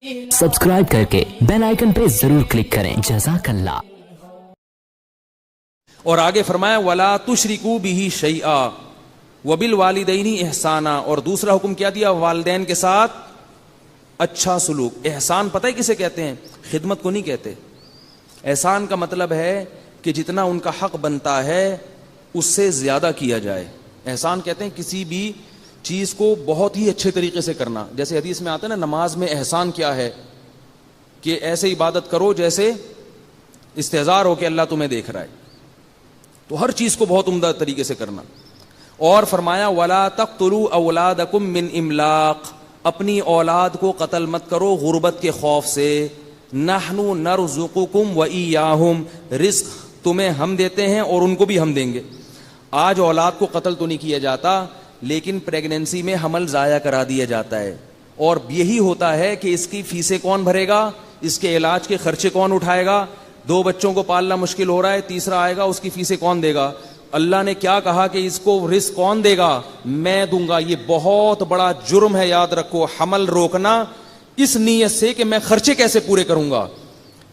Subscribe करके bell icon पे जरूर क्लिक करें। जज़ाकल्लाह। और आगे फरमाया वला तुशरिकू बिही शैआ वबिल वालिदैनी एहसाना, और दूसरा हुक्म क्या दिया, वालिदैन के साथ अच्छा सुलूक। एहसान पता है किसे कहते हैं? खिदमत को नहीं कहते। एहसान का मतलब है कि जितना उनका हक बनता है उससे ज्यादा किया जाए। एहसान कहते हैं किसी भी चीज को बहुत ही अच्छे तरीके से करना। जैसे हदीस में आता है ना, नमाज में एहसान क्या है कि ऐसे इबादत करो जैसे इस्तेजार हो कि अल्लाह तुम्हें देख रहा है। तो हर चीज को बहुत उम्दा तरीके से करना। और फरमाया वला तक़्तुलू औलादकुम मिन इमलाक, अपनी औलाद को कत्ल मत करो गुर्बत के खौफ से। नहनु नरज़ुकुकुम व इय्याहुम, रिस्क तुम्हें हम देते हैं और उनको भी हम देंगे। आज औलाद को कत्ल तो नहीं किया जाता, लेकिन प्रेगनेंसी में हमल ज़ाया करा दिया जाता है। और यही होता है कि इसकी फीसें कौन भरेगा, इसके इलाज के खर्चे कौन उठाएगा। 2 बच्चों को पालना मुश्किल हो रहा है, तीसरा आएगा, उसकी फीसें कौन देगा। अल्लाह ने क्या कहा कि इसको रिस्क कौन देगा, मैं दूंगा। ये बहुत बड़ा जुर्म है, याद रखो। हमल रोकना इस नीयत से कि मैं खर्चे कैसे पूरे करूंगा,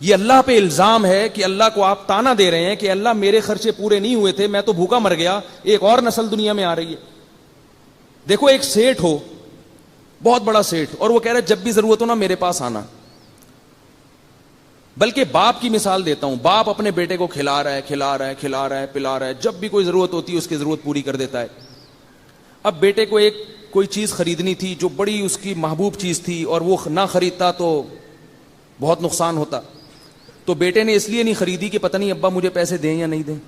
ये अल्लाह पे इल्जाम है कि अल्लाह को आप ताना दे रहे हैं कि अल्लाह मेरे खर्चे पूरे नहीं हुए थे, मैं तो भूखा मर गया, एक और नस्ल दुनिया में आ रही है। देखो एक सेठ हो, बहुत बड़ा सेठ, और वो कह रहा है जब भी जरूरत हो ना मेरे पास आना। बल्कि बाप की मिसाल देता हूं, बाप अपने बेटे को खिला रहा है पिला रहा है, जब भी कोई जरूरत होती है उसकी जरूरत पूरी कर देता है। अब बेटे को एक कोई चीज खरीदनी थी जो बड़ी उसकी महबूब चीज थी, और वो ना खरीदता तो बहुत नुकसान होता। तो बेटे ने इसलिए नहीं खरीदी कि पता नहीं अब्बा मुझे पैसे दें या नहीं दें।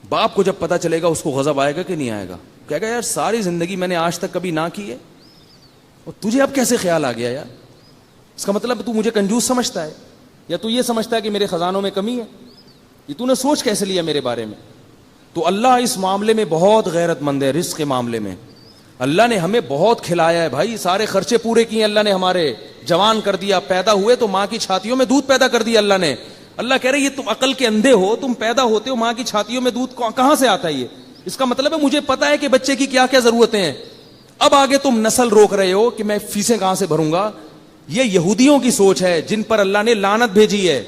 बाप को जब पता चलेगा उसको गजब आएगा कि नहीं आएगा, कहेगा यार सारी जिंदगी मैंने आज तक कभी ना की है और तुझे अब कैसे ख्याल आ गया यार। इसका मतलब तू मुझे कंजूस समझता है, या तू ये समझता है कि मेरे खजानों में कमी है। ये तूने सोच कैसे लिया मेरे बारे में। तो अल्लाह इस मामले में बहुत गैरतमंद है। रिस्क के मामले में अल्लाह ने हमें बहुत खिलाया है भाई, सारे खर्चे पूरे किए अल्लाह ने, हमारे जवान कर दिया, पैदा हुए तो माँ की छातियों में दूध पैदा कर दिया अल्लाह ने। अल्लाह कह रहे ये तुम अकल के अंधे हो, तुम पैदा होते हो माँ की छातियों में दूध कहां से आता है ये। इसका मतलब है मुझे पता है कि बच्चे की क्या क्या जरूरतें हैं। अब आगे तुम नस्ल रोक रहे हो कि मैं फीसें कहां से भरूंगा। ये यहूदियों की सोच है जिन पर अल्लाह ने लानत भेजी है।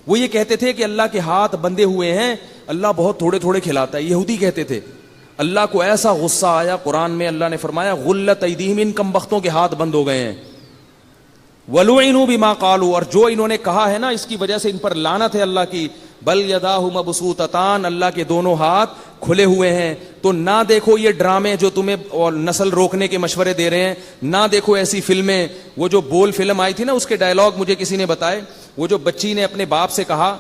वो ये कहते थे कि अल्लाह के हाथ बंधे हुए हैं, अल्लाह बहुत थोड़े थोड़े खिलाता है, यहूदी कहते थे। अल्लाह को ऐसा गुस्सा आया, कुरान में अल्लाह ने फरमाया गुल्लत ऐदीहिम, इन कम बख्तों के हाथ बंद हो गए हैं। वलुइनु बिमा कालू, और जो इन्होंने कहा है ना इसकी वजह से इन पर लानत है अल्लाह की। बल यदाहु मबसूततान, अल्लाह के दोनों हाथ खुले हुए हैं। तो ना देखो ये ड्रामे जो तुम्हें और नस्ल रोकने के मशवरे दे रहे हैं, ना देखो ऐसी फिल्में। वो जो बोल फिल्म आई थी ना, उसके डायलॉग मुझे किसी ने बताए। वो जो बच्ची ने अपने बाप से कहा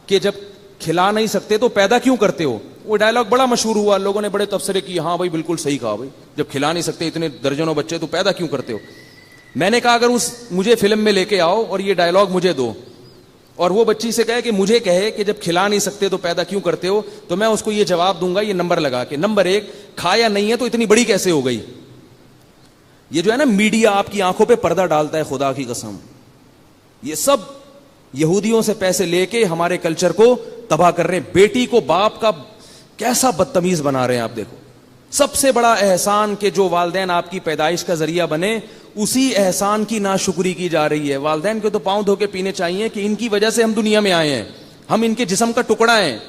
कि जब खिला नहीं सकते तो पैदा क्यों करते हो, वो डायलॉग बड़ा मशहूर हुआ, लोगों ने बड़े तबसरे किए, हाँ भाई बिल्कुल सही कहा भाई, जब खिला नहीं सकते इतने दर्जनों बच्चे तो पैदा क्यों करते हो। मैंने कहा अगर मुझे फिल्म में लेके आओ और ये डायलॉग मुझे दो, और वो बच्ची से कहे कि मुझे कहे कि जब खिला नहीं सकते तो पैदा क्यों करते हो, तो मैं उसको ये जवाब दूंगा ये नंबर लगा के। नंबर 1, खाया नहीं है तो इतनी बड़ी कैसे हो गई। ये जो है ना मीडिया आपकी आंखों पे पर्दा डालता है, खुदा की कसम। ये सब यहूदियों से पैसे लेके हमारे कल्चर को तबाह कर रहे हैं। बेटी को बाप का कैसा बदतमीज बना रहे हैं आप देखो। सबसे बड़ा एहसान के जो वालिदैन आपकी पैदाइश का जरिया बने, उसी एहसान की नाशुक्री की जा रही है। वालिदैन के तो पांव धो के पीने चाहिए कि इनकी वजह से हम दुनिया में आए हैं, हम इनके जिस्म का टुकड़ा हैं।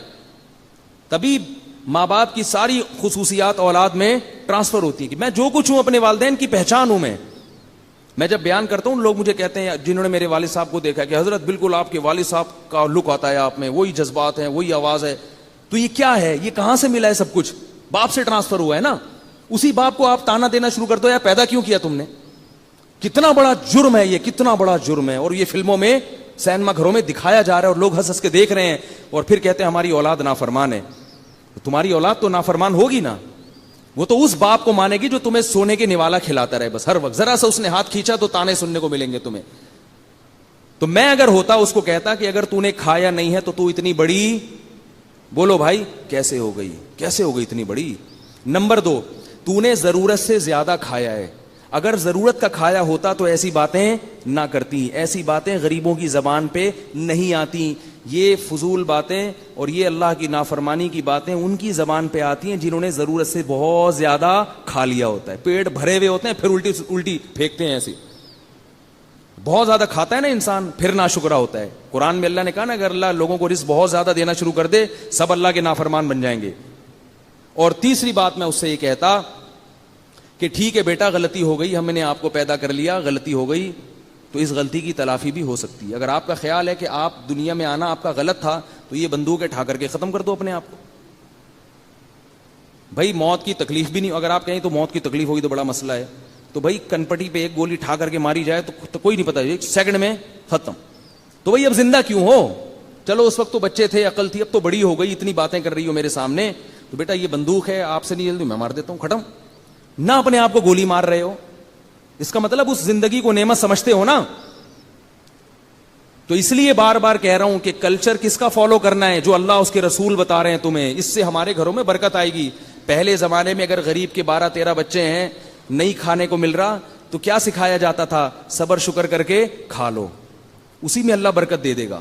तभी माँ बाप की सारी खुसूसियात औलाद में ट्रांसफर होती है कि मैं जो कुछ हूं अपने वालिदैन की पहचान हूं। मैं जब बयान करता हूं लोग मुझे कहते हैं, जिन्होंने मेरे वालिद साहब को देखा, कि हजरत बिल्कुल आपके वालिद साहब का लुक आता है आप में, वही जज्बात हैं, वही आवाज है। तो ये क्या है, ये कहां से मिला है सब कुछ? बाप से ट्रांसफर हुआ है ना। उसी बाप को आप ताना देना शुरू कर दो, यार पैदा क्यों किया तुमने। कितना बड़ा जुर्म है ये, कितना बड़ा जुर्म है। और ये फिल्मों में सिनेमा घरों में दिखाया जा रहा है और लोग हंस हंस के देख रहे हैं, और फिर कहते हैं हमारी औलाद नाफरमान है। तो तुम्हारी औलाद तो नाफरमान होगी ना, वो तो उस बाप को मानेगी जो तुम्हें सोने के निवाला खिलाता रहे बस हर वक्त। जरा सा उसने हाथ खींचा तो ताने सुनने को मिलेंगे तुम्हें। तो मैं अगर होता उसको कहता कि अगर तूने खाया नहीं है तो तू इतनी बड़ी, बोलो भाई कैसे हो गई, कैसे हो गई इतनी बड़ी। नंबर 2, तूने जरूरत से ज्यादा खाया है। अगर जरूरत का खाया होता तो ऐसी बातें ना करती, ऐसी बातें गरीबों की जबान पे नहीं आती। ये फजूल बातें और ये अल्लाह की नाफरमानी की बातें उनकी जबान पे आती हैं जिन्होंने जरूरत से बहुत ज्यादा खा लिया होता है, पेट भरे हुए होते हैं, फिर उल्टी उल्टी फेंकते हैं ऐसी। بہت زیادہ کھاتا ہے نا انسان پھر ناشکرا ہوتا ہے. قرآن میں اللہ نے کہا نا اگر اللہ لوگوں کو رزق بہت زیادہ دینا شروع کر دے سب اللہ کے نافرمان بن جائیں گے. اور تیسری بات میں اس سے یہ کہتا کہ ٹھیک ہے بیٹا غلطی ہو گئی, ہم نے آپ کو پیدا کر لیا, غلطی ہو گئی تو اس غلطی کی تلافی بھی ہو سکتی ہے. اگر آپ کا خیال ہے کہ آپ دنیا میں آنا آپ کا غلط تھا تو یہ بندوق اٹھا کر کے ختم کر دو اپنے آپ کو. بھائی موت کی تکلیف بھی نہیں, اگر آپ کہیں تو موت کی تکلیف ہوگی تو بڑا مسئلہ ہے, تو بھائی کنپٹی پہ ایک گولی ٹھا کر کے ماری جائے تو کوئی نہیں پتا, ایک سیکنڈ میں ختم. تو بھائی اب زندہ کیوں ہو؟ چلو اس وقت تو بچے تھے, عقل تھی, اب تو بڑی ہو گئی, اتنی باتیں کر رہی ہو میرے سامنے, تو بیٹا یہ بندوق ہے, آپ سے نہیں جلدی, میں مار دیتا ہوں, ختم. نہ اپنے آپ کو گولی مار رہے ہو, اس کا مطلب اس زندگی کو نعمت سمجھتے ہو نا. تو اس لیے بار بار کہہ رہا ہوں کہ کلچر کس کا فالو کرنا ہے؟ جو اللہ اس کے رسول بتا رہے ہیں تمہیں, اس سے ہمارے گھروں میں برکت آئے گی. پہلے زمانے میں اگر غریب کے 12-13 بچے ہیں, نہیں کھانے کو مل رہا, تو کیا سکھایا جاتا تھا؟ صبر شکر کر کے کھا لو, اسی میں اللہ برکت دے دے گا.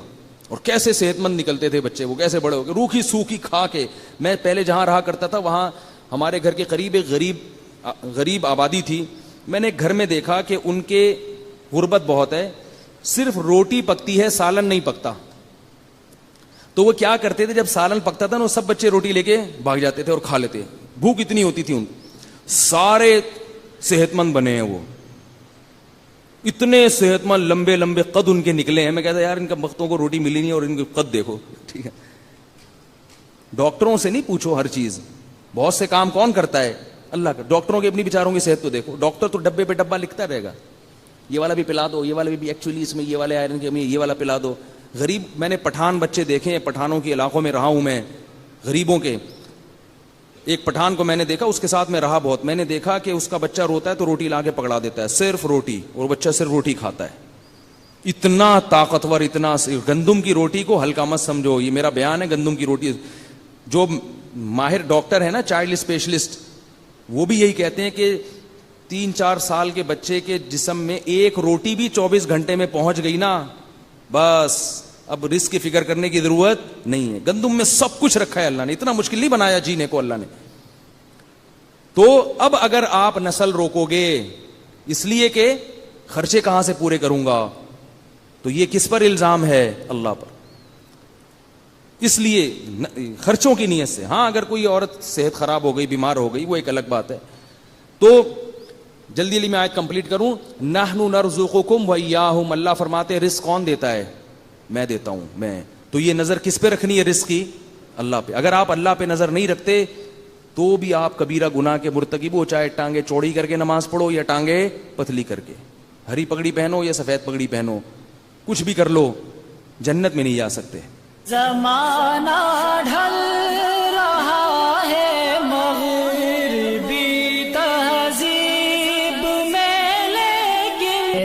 اور کیسے صحت مند نکلتے تھے بچے, وہ کیسے بڑے ہو گئے روکھی سوکھی کھا کے. میں پہلے جہاں رہا کرتا تھا وہاں ہمارے گھر کے قریب ایک غریب آبادی تھی. میں نے گھر میں دیکھا کہ ان کے غربت بہت ہے, صرف روٹی پکتی ہے, سالن نہیں پکتا. تو وہ کیا کرتے تھے, جب سالن پکتا تھا نا سب بچے روٹی لے کے بھاگ جاتے تھے اور کھا لیتے. بھوک اتنی ہوتی تھی ان, سارے صحت مند بنے ہیں, وہ اتنے صحت مند, لمبے لمبے قد ان کے نکلے ہیں. میں کہتا یار ان کا وقتوں کو روٹی ملی نہیں اور ان کے قد دیکھو. ٹھیک ہے, ڈاکٹروں سے نہیں پوچھو ہر چیز, بہت سے کام کون کرتا ہے؟ اللہ کا. ڈاکٹروں کی اپنی بیچاروں کی صحت تو دیکھو, ڈاکٹر تو ڈبے پہ ڈبہ لکھتا رہے گا, یہ والا بھی پلا دو, یہ والا بھی ایکچولی اس میں یہ والے آئرن کی کمی ہے, یہ والا پلا دو. غریب, میں نے پٹھان بچے دیکھے ہیں, پٹھانوں کے علاقوں میں رہا ہوں میں, غریبوں کے. ایک پٹھان کو میں نے دیکھا, اس کے ساتھ میں رہا بہت, میں نے دیکھا کہ اس کا بچہ روتا ہے تو روٹی لا کے پکڑا دیتا ہے, صرف روٹی, اور بچہ صرف روٹی کھاتا ہے. اتنا طاقتور, اتنا. گندم کی روٹی کو ہلکا مت سمجھو, یہ میرا بیان ہے. گندم کی روٹی, جو ماہر ڈاکٹر ہے نا چائلڈ اسپیشلسٹ, وہ بھی یہی کہتے ہیں کہ 3-4 سال کے بچے کے جسم میں ایک روٹی بھی 24 گھنٹے میں پہنچ گئی نا, بس اب رزق کی فکر کرنے کی ضرورت نہیں ہے. گندم میں سب کچھ رکھا ہے اللہ نے, اتنا مشکل نہیں بنایا جینے کو اللہ نے. تو اب اگر آپ نسل روکو گے اس لیے کہ خرچے کہاں سے پورے کروں گا, تو یہ کس پر الزام ہے؟ اللہ پر. اس لیے خرچوں کی نیت سے. ہاں اگر کوئی عورت صحت خراب ہو گئی, بیمار ہو گئی, وہ ایک الگ بات ہے. تو جلدی میں آیت کمپلیٹ کروں. نحن نرزقکم وإیاہم, اللہ فرماتے ہیں رزق کون دیتا ہے؟ میں دیتا ہوں, میں. تو یہ نظر کس پہ رکھنی ہے رزق کی؟ اللہ پہ. اگر آپ اللہ پہ نظر نہیں رکھتے تو بھی آپ کبیرہ گناہ کے مرتکب ہو, چاہے ٹانگیں چوڑی کر کے نماز پڑھو یا ٹانگیں پتلی کر کے, ہری پگڑی پہنو یا سفید پگڑی پہنو, کچھ بھی کر لو, جنت میں نہیں جا سکتے. زمانہ ڈھل رہا ہے, مغربی تہذیب میں, لیکن